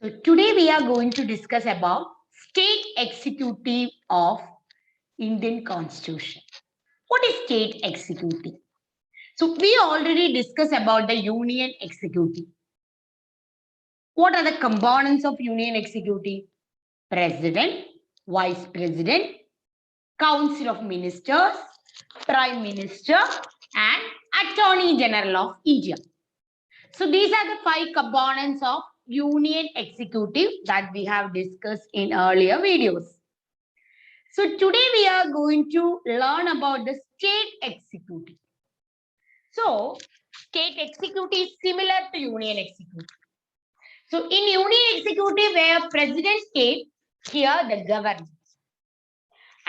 So today we are going to discuss about state executive of Indian Constitution. What is state executive? So we already discussed about the union executive. What are the components of union executive? President, vice president, council of ministers, prime minister, and attorney general of India. So these are the 5 components of union executive that we have discussed in earlier videos. So today we are going to learn about the state executive. So state executive is similar to union executive. So in union executive where president state, here the governor.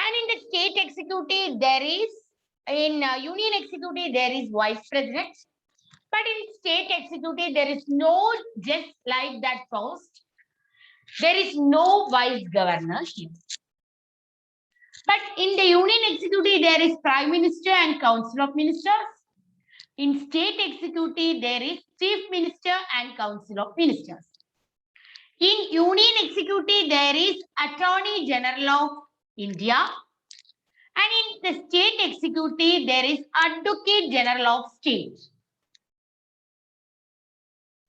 And in the state executive there is, in union executive there is vice president. But in state executive, there is no, just like that post, there is no vice governor here. But in the union executive, there is prime minister and council of ministers. In state executive, there is chief minister and council of ministers. In union executive, there is attorney general of India. And in the state executive, there is advocate general of state.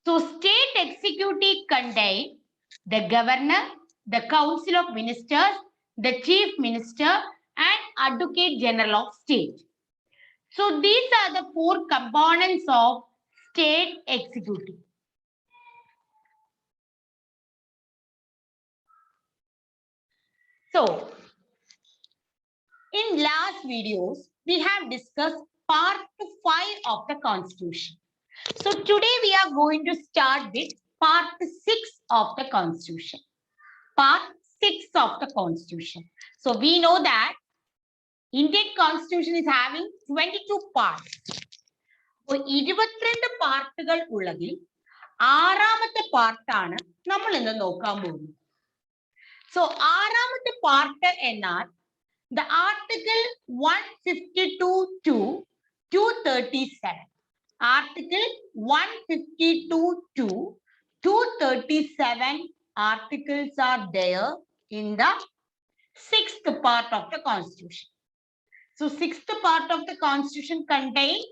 So state executive contain the governor, the council of ministers, the chief minister, and advocate general of state. So these are the 4 components of state executive. So in last videos, we have discussed part 5 of the constitution. So today we are going to start with part 6 of the constitution. Part 6 of the constitution. So we know that Indian constitution is having 22 parts. So 22 പാർട്ടുകൾ ഉള്ളതിൽ 6ാമത്തെ പാർട്ടാണ് നമ്മൾ ഇന്ന് നോക്കാൻ പോകുന്നത്. So 6ാമത്തെ part എന്നാൽ the article 152 to 237. Article 152 to 237 articles are there in the 6th part of the constitution. So 6th part of the constitution contains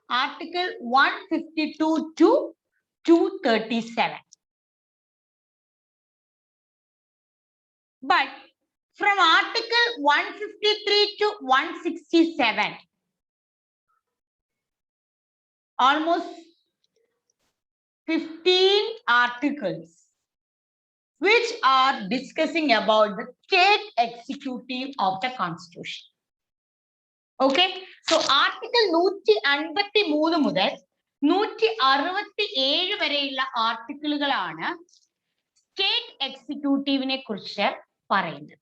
article 152 to 237. But from article 153 to 167, almost 15 articles which are discussing about the state executive of the constitution. Okay, so article 153 മുതൽ 167 വരെയുള്ള ആർട്ടിക്കിളുകളാണ് state എക്സിക്യൂട്ടീവിനെ കുറിച്ച് പറയുന്നത്.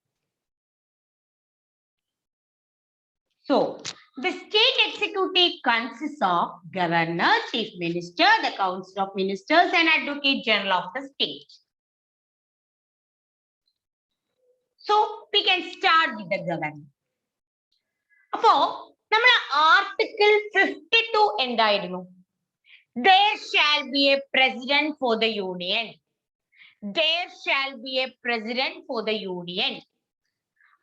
So the state executive consists of governor, chief minister, the council of ministers, and advocate general of the state. So we can start with the governor. അപ്പോ നമ്മൾ article 52 എന്തായിരുന്നു? There shall be a president for the union. There shall be a president for the union.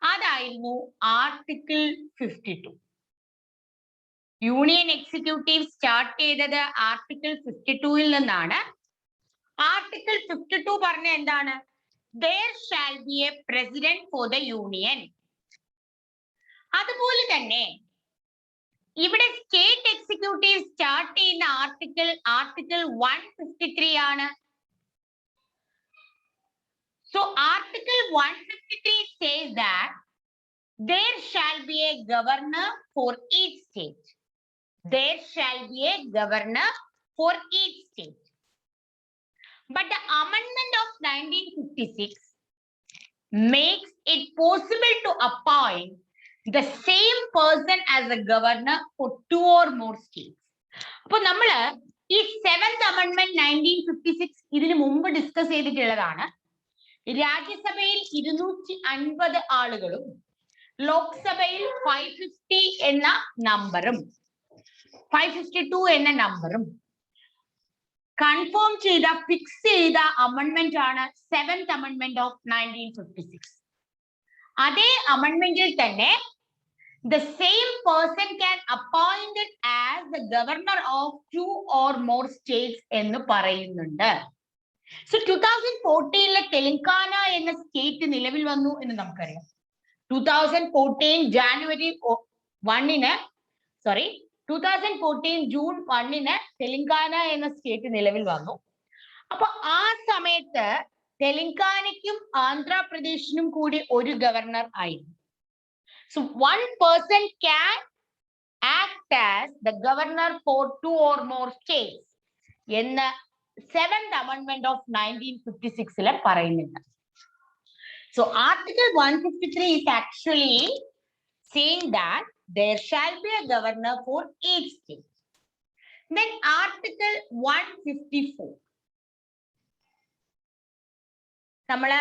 അതായിരുന്നു article 52. Union executive start ചെയ്തത് article 52 നിന്നാണ്. Article 52 പറഞ്ഞ എന്താണ്? There shall be a president for the union. അതുപോലെ തന്നെ ഇവിടെ state executive start ചെയ്യുന്ന article 153 ആണ്. So article 153 says that there shall be a governor for each state. There shall be a governor for each state. But the amendment of 1956 makes it possible to appoint the same person as a governor for 2 or more states. അപ്പോൾ നമ്മൾ ഈ 7th amendment 1956 ഇതിനു മുമ്പ് discuss ചെയ്തിട്ടുള്ളതാണ്. രാജ്യസഭയിൽ 250 ആളുകളും ലോക്സഭയിൽ 550 എന്ന നമ്പറും 552 എന്ന നമ്പറും കൺഫേം ചെയ്ത ഫിക്സ് ചെയ്ത അമെൻമെന്റ് ആണ് 7th അമെൻമെന്റ് ഓഫ് 1956. അതേ അമെൻമെന്റിൽ തന്നെ the same person can appointed as the governor of 2 or more states എന്ന് പറയുന്നുണ്ട്. So 2014 തെലങ്കാന എന്ന സ്റ്റേറ്റ് നിലവിൽ വന്നു എന്ന് നമുക്കറിയാം. 2014 ജാനുവരി 1-ന് 2014 ജൂൺ 1-ന് തെലങ്കാന എന്ന സ്റ്റേറ്റ് നിലവിൽ വന്നു. അപ്പൊ ആ സമയത്ത് തെലങ്കാനയ്ക്കും ആന്ധ്രാപ്രദേശിനും കൂടി ഒരു ഗവർണർ ആയിരുന്നു. So one person can act as the governor for 2 or more states എന്ന് 7th Amendment of 1956 പറയുന്നുണ്ട്. So Article 153 is actually saying that there shall be a governor for each state. Then Article 154. നമ്മള്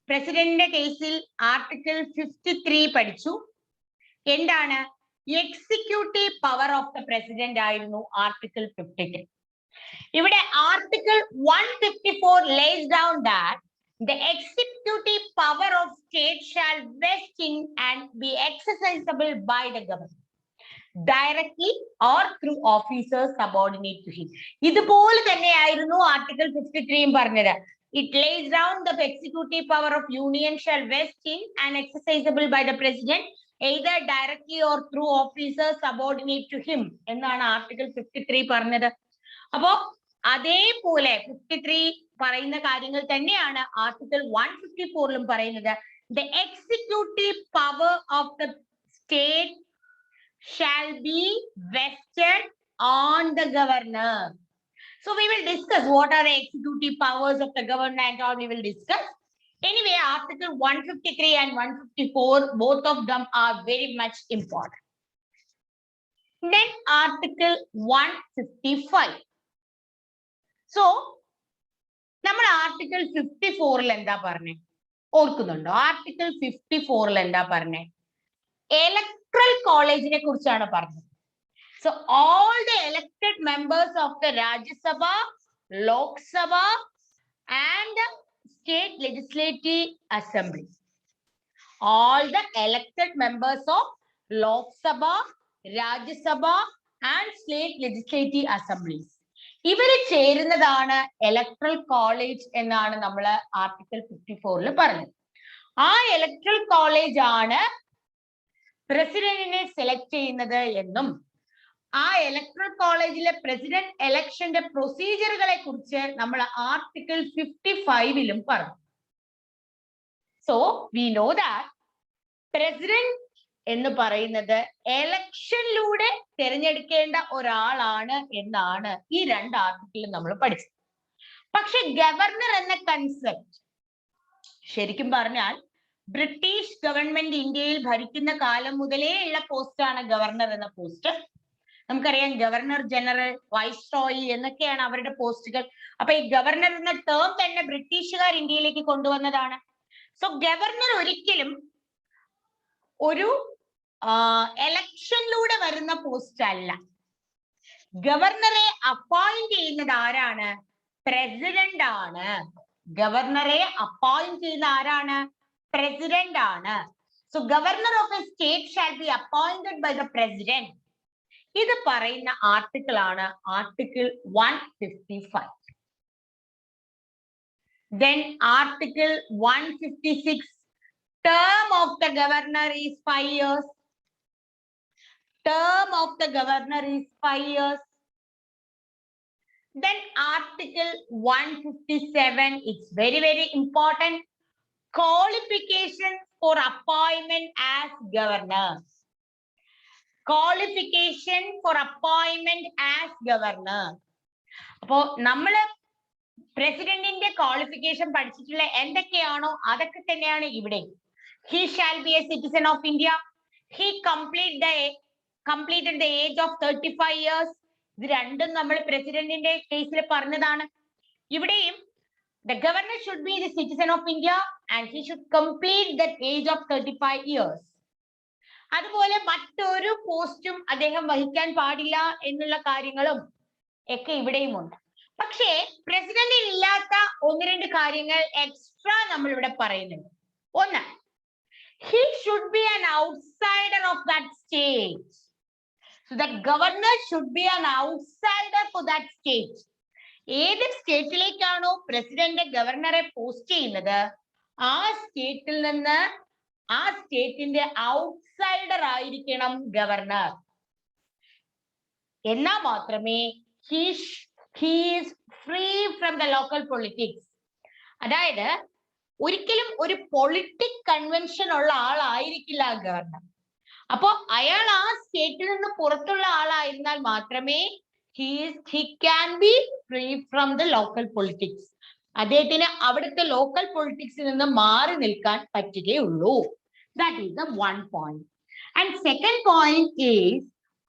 പ്രസിഡന്റിന്റെ കേസിൽ article 53 പഠിച്ചു. എന്താണ്? Executive power of the president ആയിരുന്നു article 53. ഇവിടെ article 154 lays down that the executive power of state shall vest in and be exercisable by the government directly or through officers subordinate to him. ഇതുപോലെ തന്നെയായിരുന്നു article 53 പറഞ്ഞത്. It lays down the executive power of union shall vest in and exercisable by the president either directly or through officers subordinate to him എന്നാണ് article 53 പറഞ്ഞത്. അപ്പോ അതേപോലെ 53 പറയുന്ന കാര്യങ്ങൾ തന്നെയാണ് ആർട്ടിക്കിൾ 154 പറയുന്നത്. The executive power of the state shall be vested on the governor. So we will discuss what are the executive powers of the governor and all we will discuss. Anyway, Article 153 and 154, both of them are very much important. Then Article 155. So, നമ്മൾ Article 54 എന്താ പറഞ്ഞേ? ഓർക്കുന്നുണ്ടോ? Article 54 എന്താ പറഞ്ഞേ? Electoral College-നെ കുറിച്ചാണ് പറഞ്ഞത്. So all the elected members of the Rajya Sabha, Lok Sabha and the State Legislative Assembly. All the elected members of Lok Sabha, Rajya Sabha and State Legislative Assemblies. ഇവര് ചേരുന്നതാണ് electoral college എന്നാണ് നമ്മൾ article 54 പറഞ്ഞത്. ആ electoral college ആണ് പ്രസിഡന്റിനെ select ചെയ്യുന്നത് എന്നും ആ ഇലക്ട്രൽ കോളേജിലെ പ്രസിഡന്റ് ഇലക്ഷന്റെ പ്രൊസീജിയറുകളെ കുറിച്ച് നമ്മൾ ആർട്ടിക്കിൾ 55 പറഞ്ഞു. So we know that president എന്ന് പറയുന്നത് ഇലക്ഷനിലൂടെ തിരഞ്ഞെടുക്കേണ്ട ഒരാളാണ് എന്നാണ് ഈ 2 ആർട്ടിക്കിളും നമ്മൾ പഠിച്ചത്. പക്ഷെ ഗവർണർ എന്ന കൺസെപ്റ്റ് ശരിക്കും പറഞ്ഞാൽ ബ്രിട്ടീഷ് ഗവൺമെന്റ് ഇന്ത്യയിൽ ഭരിക്കുന്ന കാലം മുതലേ ഉള്ള പോസ്റ്റാണ് ഗവർണർ എന്ന പോസ്റ്റ്. നമുക്കറിയാം ഗവർണർ ജനറൽ, വൈസ്രോയി എന്നൊക്കെയാണ് അവരുടെ പോസ്റ്റുകൾ. അപ്പൊ ഈ ഗവർണർ എന്ന ടേം തന്നെ ബ്രിട്ടീഷുകാർ ഇന്ത്യയിലേക്ക് കൊണ്ടുവന്നതാണ്. സോ ഗവർണർ ഒരിക്കലും ഒരു എലക്ഷനിലൂടെ വരുന്ന പോസ്റ്റ് അല്ല. ഗവർണറെ അപ്പോയിന്റ് ചെയ്യുന്നത് ആരാണ്? പ്രസിഡന്റ് ആണ്. ഗവർണറെ അപ്പോയിന്റ് ചെയ്യുന്ന ആരാണ്? പ്രസിഡന്റ് ആണ്. So governor of a state shall be appointed by the president. ഇത് പറയുന്ന ആർട്ടിക്കിൾ ആണ് article 155. Then Article 156, term of the governor is 5 years. Term of the governor is 5 years. Then Article 157, it's very, very important. Qualifications for appointment as governor. Qualification for appointment as governor. അപ്പോ നമ്മള് പ്രസിഡന്റിന്റെ qualification പഠിച്ചിട്ടുള്ള എന്തൊക്കെയാണോ അതൊക്കെ തന്നെയാണ് ഇവിടെ. He shall be a citizen of India. He completed the age of 35 years. ഇത് രണ്ടും നമ്മൾ പ്രസിഡന്റിന്റെ കേസിൽ പറഞ്ഞതാണ്. ഇവിടെയും the governor should be the citizen of India and he should complete that age of 35 years. അതുപോലെ മറ്റൊരു പോസ്റ്റും അദ്ദേഹം വഹിക്കാൻ പാടില്ല എന്നുള്ള കാര്യങ്ങളും ഒക്കെ ഇവിടെയും ഉണ്ട്. പക്ഷേ പ്രസിഡന്റിൽ ഇല്ലാത്ത ഒന്ന് രണ്ട് കാര്യങ്ങൾ എക്സ്ട്രാ നമ്മൾ ഇവിടെ പറയുന്നുണ്ട്. ഒന്ന്, he should be an outsider of that state. So the governor should be an outsider for that state. ഏത് സ്റ്റേറ്റിലേക്കാണോ പ്രസിഡന്റ് ഗവർണറെ പോസ്റ്റ് ചെയ്യുന്നത്, ആ സ്റ്റേറ്റിൽ നിന്ന് ആ സ്റ്റേറ്റിന്റെ ഔട്ട്സൈഡർ ആയിരിക്കണം ഗവർണർ. എന്നാൽ മാത്രമേ he is free from the local politics. അതായത് ഒരിക്കലും ഒരു പൊളിറ്റിക് കൺവെൻഷൻ ഉള്ള ആളായിരിക്കില്ല ഗവർണർ. അപ്പോ അയാൾ ആ സ്റ്റേറ്റിൽ നിന്ന് പുറത്തുള്ള ആളായിരുന്നാൽ മാത്രമേ he can be free from the local politics. അദ്ദേഹത്തിന് അവിടുത്തെ ലോക്കൽ പൊളിറ്റിക്സിൽ നിന്ന് മാറി നിൽക്കാൻ പറ്റുകയുള്ളൂ. That is the one point. And second point is,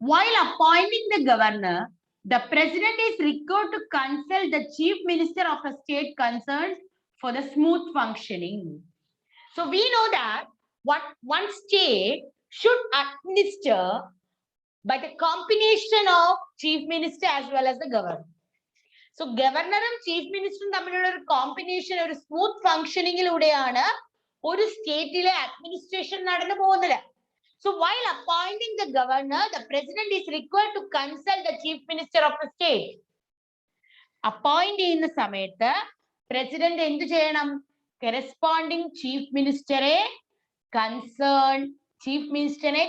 while appointing the governor, the president is required to consult the chief minister of a state concerned for the smooth functioning. So we know that one state should administer by the combination of chief minister as well as the governor. So governor and chief minister തമ്മിലുള്ള ഒരു combination, ഒരു smooth ഫംഗ്ഷനിങ്ങിലൂടെയാണ് ഒരു സ്റ്റേറ്റിലെ administration നടന്നു പോകുന്നത്. So while appointing the governor, the president is required to consult the chief minister of the state. Appoint ചെയ്യുന്ന സമയത്ത് president എന്ത് ചെയ്യണം? കറസ്പോണ്ടിങ് ചീഫ് മിനിസ്റ്ററെ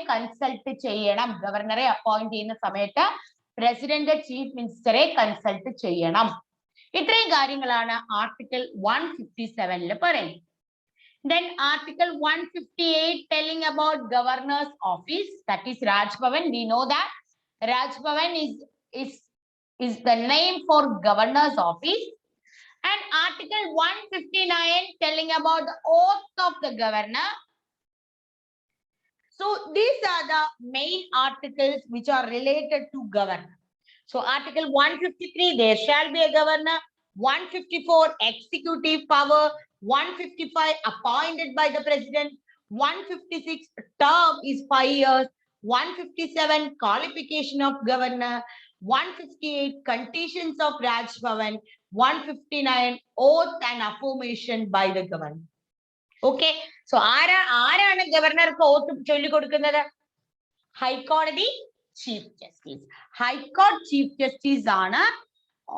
കൺസൾട്ട് ചെയ്യണം. ഗവർണറെ അപ്പോയിന്റ് ചെയ്യുന്ന സമയത്ത് പ്രസിഡന്റ് ചീഫ് മിനിസ്റ്ററെ കൺസൾട്ട് ചെയ്യണം. ഇത്രയും കാര്യങ്ങളാണ് ആർട്ടിക്കിൾ 157 പറയുന്നത്. Then article 158 telling about governor's office, that is Raj Bhavan. We know that Raj Bhavan is the name for governor's office. And article 159 telling about the oath of the governor. So these are the main articles which are related to governor. So article 153, there shall be a governor. 154, executive power. 155, appointed by the president. 156, term is 5 years. 157, qualification of governor. 158, conditions of Raj Bhavan. 159, oath and affirmation by the governor. Okay, so ആരാണ് ഗവർണർക്ക് ഓത്ത് ചൊല്ലിക്കൊടുക്കുന്നത്? ഹൈക്കോടതി chief justice. ഹൈക്കോടതി chief justice ആണ്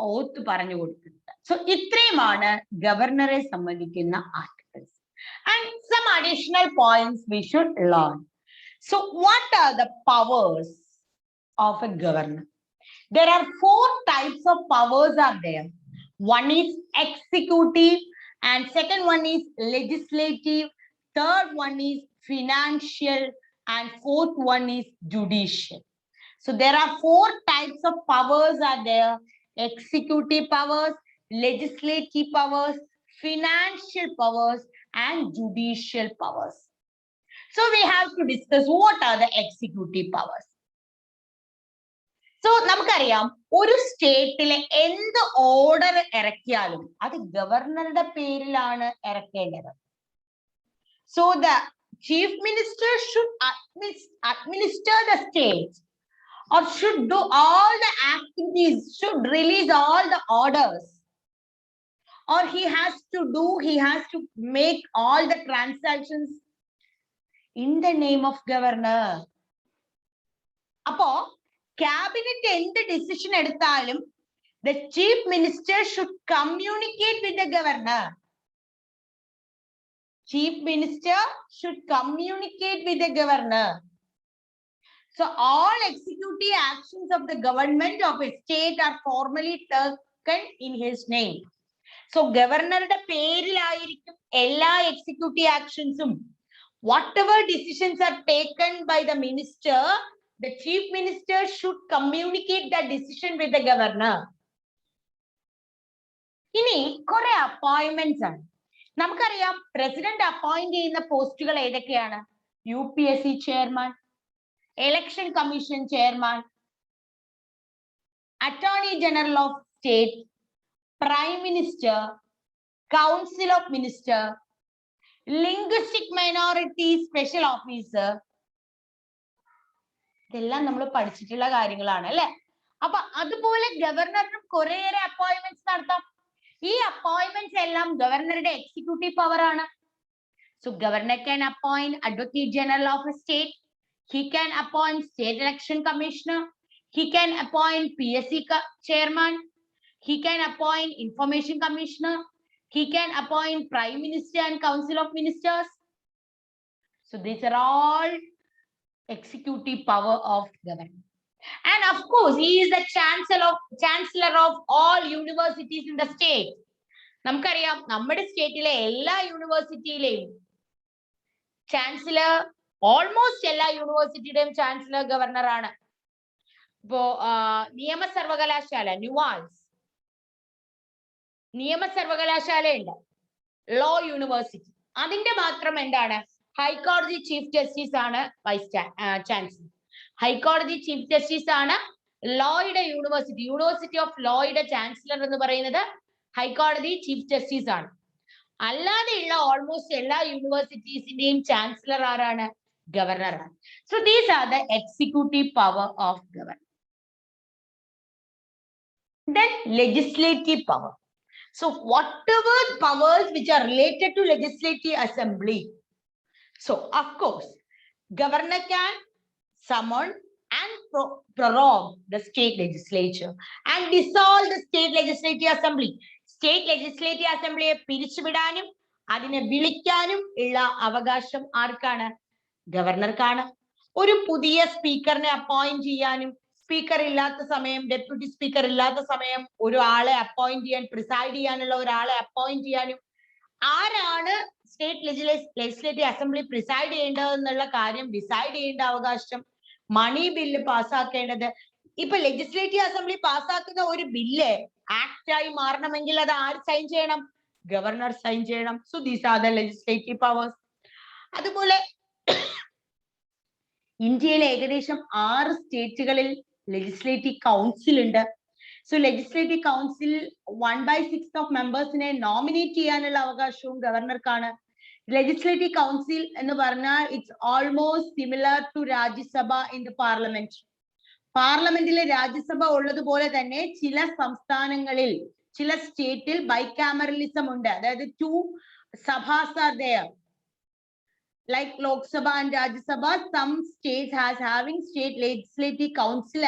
ഓത്ത് പറഞ്ഞു കൊടുക്കുന്നത്. So ഇത്രയുമാണ് ഗവർണറെ സംബന്ധിക്കുന്ന articles. And some additional points we should learn. So what are the powers of a governor? There are 4 types of powers are there. One is executive, and second one is legislative, third one is financial, and fourth one is judicial. So there are 4 types of powers are there: executive powers, legislative powers, financial powers, and judicial powers. So we have to discuss what are the executive powers. So നമുക്കറിയാം, ഒരു സ്റ്റേറ്റിലെ എന്ത് order ഇറക്കിയാലും അത് ഗവർണറുടെ പേരിലാണ് ഇറക്കേണ്ടത്. So the chief minister should administer the state, or should do all the activities, should release all the orders, or he has to make all the transactions in the name of governor. Appo cabinet എന്ത് decision എടുത്താലും the chief minister should communicate with the governor. Chief minister should communicate with the governor. So all executive actions of the government of a state are formally taken in his name. So ഗവർണറുടെ പേരിലായിരിക്കും എല്ലാ executive ആക്ഷൻസും. Whatever decisions are taken by the minister, the chief minister should communicate that decision with the governor. ഇനി കുറെ appointments ആണ്. നമുക്കറിയാം, president appoint ചെയ്യുന്ന പോസ്റ്റുകൾ ഏതൊക്കെയാണ്? UPSC chairman, election commission chairman, attorney general of state, prime minister, council of minister, linguistic minority special officer. ഇതെല്ലാം നമ്മൾ പഠിച്ചിട്ടുള്ള കാര്യങ്ങളാണ് അല്ലെ? അപ്പൊ അതുപോലെ ഗവർണറിനും കുറേയേറെ അപ്പോയിന്റ്മെന്റ്സ് നടത്താം. ഈ അപ്പോയിന്റ്മെന്റ്സ് എല്ലാം ഗവർണറുടെ എക്സിക്യൂട്ടീവ് പവർ ആണ്. So governor can appoint Advocate General of a state. He can appoint State Election Commissioner. He can appoint PSC chairman. He can appoint Information Commissioner. He can appoint Prime Minister and Council of Ministers. So these are all executive power of government. And of course, he is the chancellor of all universities in the state. നമുക്കറിയാം നമ്മുടെ സ്റ്റേറ്റിലെ എല്ലാ യൂണിവേഴ്സിറ്റിയിലെയും chancellor, almost എല്ലാ യൂണിവേഴ്സിറ്റിയുടെയും chancellor governor ആണ്. ഇപ്പോ നിയമ സർവകലാശാല നിയമ സർവകലാശാല ഉണ്ട്, ലോ യൂണിവേഴ്സിറ്റി, അതിന്റെ മാത്രം എന്താണ് ഹൈക്കോടതി ചീഫ് ജസ്റ്റിസ് ആണ് വൈസ് ചാൻസലർ. ഹൈക്കോടതി ചീഫ് ജസ്റ്റിസ് ആണ് ലോയുടെ യൂണിവേഴ്സിറ്റി ഓഫ് ലോയുടെ ചാൻസലർ എന്ന് പറയുന്നത് ഹൈക്കോടതി ചീഫ് ജസ്റ്റിസ് ആണ്. അല്ലാതെയുള്ള ഓൾമോസ്റ്റ് എല്ലാ യൂണിവേഴ്സിറ്റീസിന്റെയും ചാൻസലർ ആരാണ്? ഗവർണർ ആണ്. So these are the executive power of governor. Then legislative power. So whatever powers which are related to legislative assembly. So of course, governor can summon and prorogue the state legislature and dissolve the state legislative assembly. State legislative assemblyയെ പിരിച്ചുവിടാനും അതിനെ വിളിക്കാനും ഉള്ള അവകാശം ആർക്കാണ്? ഗവർണർക്കാണ്. ഒരു പുതിയ സ്പീക്കറിനെ appoint ചെയ്യാനും, speaker ഇല്ലാത്ത സമയം, ഡെപ്യൂട്ടി സ്പീക്കർ ഇല്ലാത്ത സമയം ഒരാളെ അപ്പോയിന്റ് ചെയ്യാൻ, പ്രിസൈഡ് ചെയ്യാനുള്ള ഒരാളെ അപ്പോയിന്റ് ചെയ്യാനും, ആരാണ് സ്റ്റേറ്റ് ലെജിസ്ലേറ്റീവ് അസംബ്ലി പ്രിസൈഡ് ചെയ്യേണ്ടത് എന്നുള്ള കാര്യം ഡിസൈഡ് ചെയ്യേണ്ട അവകാശം, മണി ബില്ല് പാസ്സാക്കേണ്ടത്. ഇപ്പൊ ലെജിസ്ലേറ്റീവ് അസംബ്ലി പാസ്സാക്കുന്ന ഒരു ബില്ല് ആക്ട് ആയി മാറണമെങ്കിൽ അത് ആര് സൈൻ ചെയ്യണം? ഗവർണർ സൈൻ ചെയ്യണം. So these are the legislative powers. അതുപോലെ ഇന്ത്യയിലെ ഏകദേശം 6 സ്റ്റേറ്റുകളിൽ ലെജിസ്ലേറ്റീവ് കൗൺസിൽ ഉണ്ട്. സോ ലെജിസ്ലേറ്റീവ് കൗൺസിൽ 1/6 ഓഫ് മെമ്പേഴ്സിനെ നോമിനേറ്റ് ചെയ്യാനുള്ള അവകാശവും ഗവർണർക്കാണ്. ലെജിസ്ലേറ്റീവ് കൗൺസിൽ എന്ന് പറഞ്ഞാൽ it's almost similar to Rajya Sabha in the parliament. പാർലമെന്റിലെ രാജ്യസഭ ഉള്ളതുപോലെ തന്നെ ചില സംസ്ഥാനങ്ങളിൽ, ചില സ്റ്റേറ്റിൽ ബൈകാമറലിസം ഉണ്ട്. അതായത് 2 സഭാസ് R there. Like Lok Sabha and Rajya Sabha, some states has having state legislative council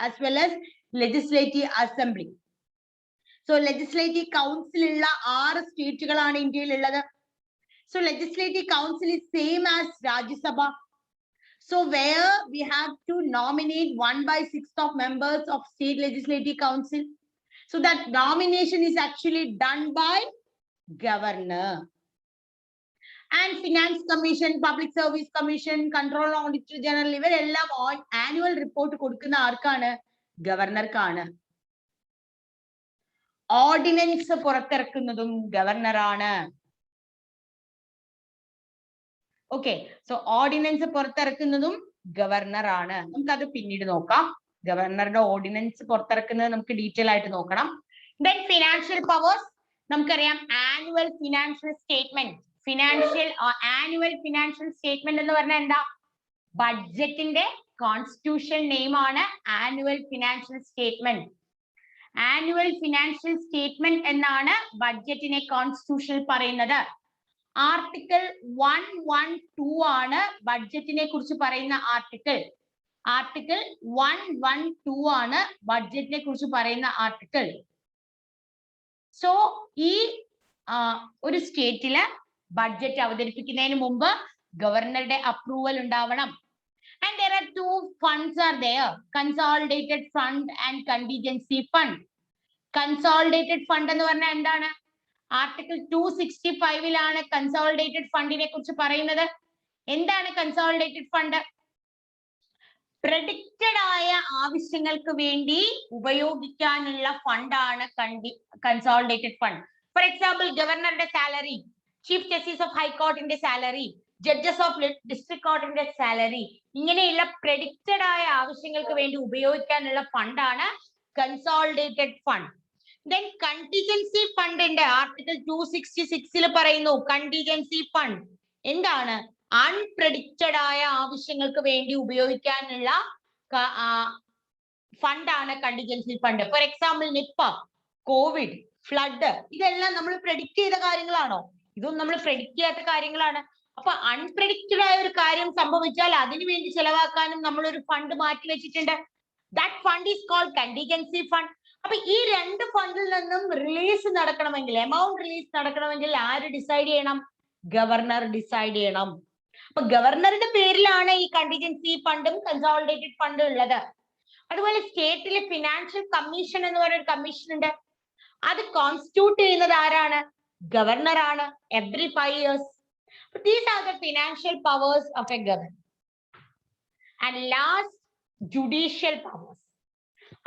as well as legislative assembly. So legislative council ulla 6 സ്റ്റേറ്റുകളാണ് ഇന്ത്യയിൽ ഉള്ളത്. So legislative council is same as Rajya Sabha. So where we have to nominate 1/6 of members of state legislative council. So that nomination is actually done by governor. And Finance Commission, Public Service Commission, Control Auditor General, ഇവരെല്ലാം annual report കൊടുക്കുന്ന ആർക്കാണ്? ഗവർണർക്കാണ്. Ordinance പുറത്തിറക്കുന്നതും ഗവർണറാണ്. Okay, so ordinance പുറത്തിറക്കുന്നതും ഗവർണറാണ്. നമുക്കത് പിന്നീട് നോക്കാം. ഗവർണറുടെ ഓർഡിനൻസ് പുറത്തിറക്കുന്നത് നമുക്ക് ഡീറ്റെയിൽ ആയിട്ട് നോക്കണം. Then financial powers. നമുക്കറിയാം annual financial statement. Annual financial statement എന്ന് പറഞ്ഞാൽ എന്താ? ബഡ്ജറ്റിന്റെ കോൺസ്റ്റിറ്റ്യൂഷൻ നെയിം ആണ് annual financial statement. Annual financial statement എന്നാണ് ബഡ്ജറ്റിനെ കോൺസ്റ്റിറ്റ്യൂഷനിൽ പറയുന്നത്. ആർട്ടിക്കിൾ 112 ആണ് ബഡ്ജറ്റിനെ കുറിച്ച് പറയുന്ന ആർട്ടിക്കിൾ. ആർട്ടിക്കിൾ 112 ആണ് ബഡ്ജറ്റിനെ കുറിച്ച് പറയുന്ന ആർട്ടിക്കിൾ. സോ ഈ ഒരു സ്റ്റേറ്റില് ബഡ്ജറ്റ് അവതരിപ്പിക്കുന്നതിന് മുമ്പ് ഗവർണറുടെ അപ്രൂവൽ ഉണ്ടാവണം. And there are 2 funds are there, consolidated fund and contingency fund. Consolidated fund എന്ന് പറഞ്ഞാൽ എന്താണ്? ആർട്ടിക്കിൾ 265 കൺസോളിഡേറ്റഡ് ഫണ്ടിനെ കുറിച്ച് പറയുന്നത്. എന്താണ് കൺസോളിഡേറ്റഡ് ഫണ്ട്? പ്രഡിക്റ്റഡ് ആയ ആവശ്യങ്ങൾക്ക് വേണ്ടി ഉപയോഗിക്കാനുള്ള ഫണ്ടാണ് കൺസോളിഡേറ്റഡ് ഫണ്ട്. ഫോർ എക്സാമ്പിൾ, ഗവർണറുടെ സാലറി, ചീഫ് ജസ്റ്റിസ് ഓഫ് ഹൈക്കോർട്ടിന്റെ സാലറി, ജഡ്ജസ് ഓഫ് ഡിസ്ട്രിക്ട് കോർട്ടിന്റെ സാലറി, ഇങ്ങനെയുള്ള പ്രഡിക്റ്റഡ് ആയ ആവശ്യങ്ങൾക്ക് വേണ്ടി ഉപയോഗിക്കാനുള്ള ഫണ്ടാണ് consolidated fund. Then contingency fund ഉണ്ട്. ആർട്ടിക്കിൾ 266 പറയുന്നു കണ്ടിജൻസി ഫണ്ട് എന്താണ്? അൺപ്രഡിക്റ്റഡ് ആയ ആവശ്യങ്ങൾക്ക് വേണ്ടി ഉപയോഗിക്കാനുള്ള ഫണ്ടാണ് contingency fund. For example Nipah, Covid, flood, ഇതെല്ലാം നമ്മൾ പ്രെഡിക്റ്റ് ചെയ്ത കാര്യങ്ങളാണോ? ഇതൊന്നും നമ്മൾ പ്രെഡിക്റ്റ് ചെയ്യാത്ത കാര്യങ്ങളാണ്. അപ്പൊ അൺപ്രെഡിക്റ്റഡ് ആയ ഒരു കാര്യം സംഭവിച്ചാൽ അതിനു വേണ്ടി ചെലവാക്കാനും നമ്മൾ ഒരു ഫണ്ട് മാറ്റി വെച്ചിട്ടുണ്ട്. That fund is called contingency fund. അപ്പൊ ഈ രണ്ട് ഫണ്ടിൽ നിന്നും റിലീസ് നടക്കണമെങ്കിൽ, എമൗണ്ട് റിലീസ് നടക്കണമെങ്കിൽ ആര് ഡിസൈഡ് ചെയ്യണം? ഗവർണർ ഡിസൈഡ് ചെയ്യണം. അപ്പൊ ഗവർണറുടെ പേരിലാണ് ഈ കണ്ടിജൻസി ഫണ്ടും കൺസോളിഡേറ്റഡ് ഫണ്ടും ഉള്ളത്. അതുപോലെ സ്റ്റേറ്റിലെ ഫിനാൻഷ്യൽ കമ്മീഷൻ എന്ന് പറയുന്ന കമ്മീഷൻ ഉണ്ട്. അത് കോൺസ്റ്റിറ്റ്യൂട്ട് ചെയ്യുന്നത് ആരാണ്? ഗവർണർ ആണ്. Every 5 years. These are the financial powers of a governor. And last, judicial powers.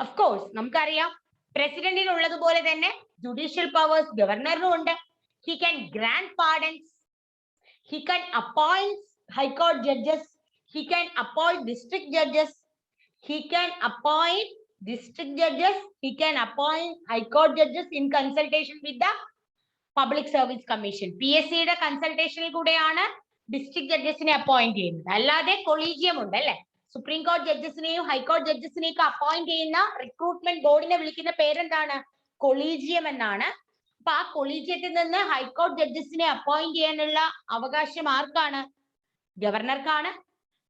Of course, നമുക്കറിയാം പ്രസിഡന്റിന് ഉള്ളതുപോലെ തന്നെ ജുഡീഷ്യൽ പവേഴ്സ് ഗവർണറിനും ഉണ്ട്. He can grant pardons. He can appoint high court judges. He can appoint district judges. He can appoint district judges. He can appoint high court judges in consultation with the Public Service Commission. PSC യുടെ കൺസൾട്ടേഷനിൽ കൂടെയാണ് district ജഡ്ജസിനെ appoint ചെയ്യുന്നത്. അല്ലാതെ collegium ഉണ്ട് അല്ലെ? Supreme കോടതി ജഡ്ജസിനെയും ഹൈക്കോടതി ജഡ്ജസിനെയും ഒക്കെ appoint ചെയ്യുന്ന റിക്രൂട്ട്മെന്റ് ബോർഡിനെ വിളിക്കുന്ന പേരെന്താണ്? കൊളീജിയം എന്നാണ്. അപ്പൊ ആ കൊളീജിയത്തിൽ നിന്ന് ഹൈക്കോടതി ജഡ്ജസിനെ അപ്പോയിന്റ് ചെയ്യാനുള്ള അവകാശം ആർക്കാണ്? ഗവർണർക്കാണ്.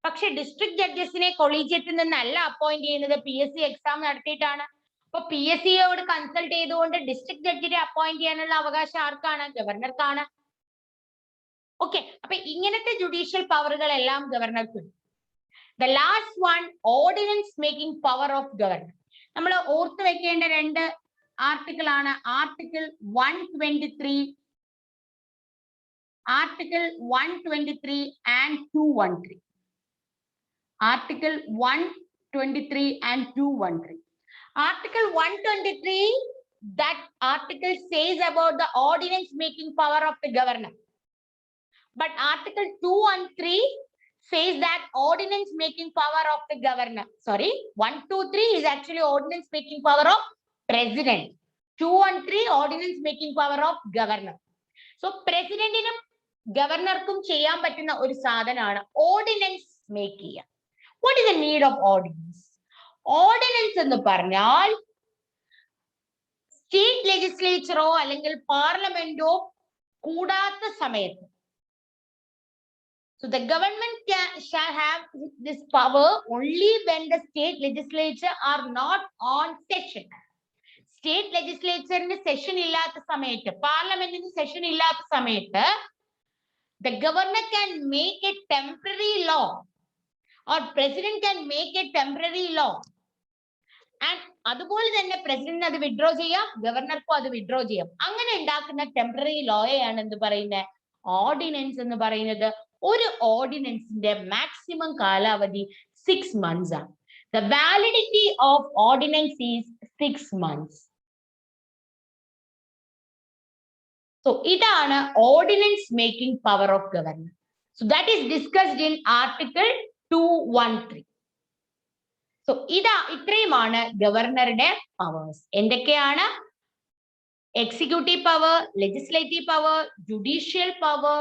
പക്ഷെ ഡിസ്ട്രിക്ട് ജഡ്ജസിനെ കൊളീജിയത്തിൽ നിന്നല്ല അപ്പോയിന്റ് ചെയ്യുന്നത്, PSC എക്സാം നടത്തിയിട്ടാണ്. അപ്പൊ PSC യോട് കൺസൾട്ട് ചെയ്തുകൊണ്ട് ഡിസ്ട്രിക്ട് ജഡ്ജിനെ അപ്പോയിന്റ് ചെയ്യാനുള്ള അവകാശം ആർക്കാണ്? ഗവർണർക്കാണ്. ഓക്കെ, അപ്പൊ ഇങ്ങനത്തെ ജുഡീഷ്യൽ പവറുകളെല്ലാം ഗവർണർക്ക്. The last one, ordinance making power of governor. നമ്മൾ ഓർത്ത് വെക്കേണ്ട രണ്ട് ആർട്ടിക്കിൾ ആണ് article 123 and 213. Article 123 and 213. Article 123, that article says about the ordinance making power of the governor. But Article 213 says that ordinance making power of the governor. Sorry, 123 is actually ordinance making power of president. 213 ordinance making power of governor. So പ്രസിഡന്റിനും ഗവർണർക്കും ചെയ്യാൻ പറ്റുന്ന ഒരു സാധനമാണ് ordinance make ചെയ്യുക. What is the need of ordinance? Ordinance എന്ന് പറഞ്ഞാൽ state ലെജിസ്ലേച്ചറോ അല്ലെങ്കിൽ പാർലമെന്റോ കൂടാത്ത സമയത്ത്. So the government shall have this power only when the state legislature are not on session. State ലെജിസ്ലേച്ചറിന് സെഷൻ ഇല്ലാത്ത സമയത്ത്, പാർലമെന്റിന് സെഷൻ ഇല്ലാത്ത സമയത്ത് the governor can make a temporary law or president can make a temporary law. And അതുപോലെ തന്നെ പ്രസിഡന്റിന് അത് വിഡ്രോ ചെയ്യാം, ഗവർണർക്കും അത് വിഡ്രോ ചെയ്യാം. അങ്ങനെ ഉണ്ടാക്കുന്ന ടെമ്പററി ലോയെയാണ് എന്ത് പറയുന്നത്? ഓർഡിനൻസ് എന്ന് പറയുന്നത്. ഒരു ഓർഡിനൻസിന്റെ മാക്സിമം കാലാവധി 6 months ആണ്. The validity of ordinance is 6 months. So ഇതാണ് ordinance making power of governor. So that is discussed in Article 213. So ഇത്രയുമാണ് ഗവർണറുടെ പവേഴ്സ്. എന്തൊക്കെയാണ്? Executive power, legislative power, judicial power,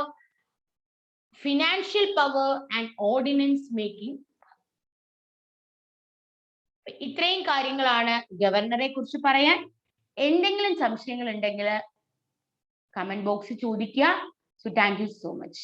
financial power and ordinance making. ഇത്രയും കാര്യങ്ങളാണ് ഗവർണറെ കുറിച്ച് പറയാൻ. എന്തെങ്കിലും സംശയങ്ങൾ ഉണ്ടെങ്കിൽ കമന്റ് ബോക്സിൽ ചോദിക്കുക. So thank you so much.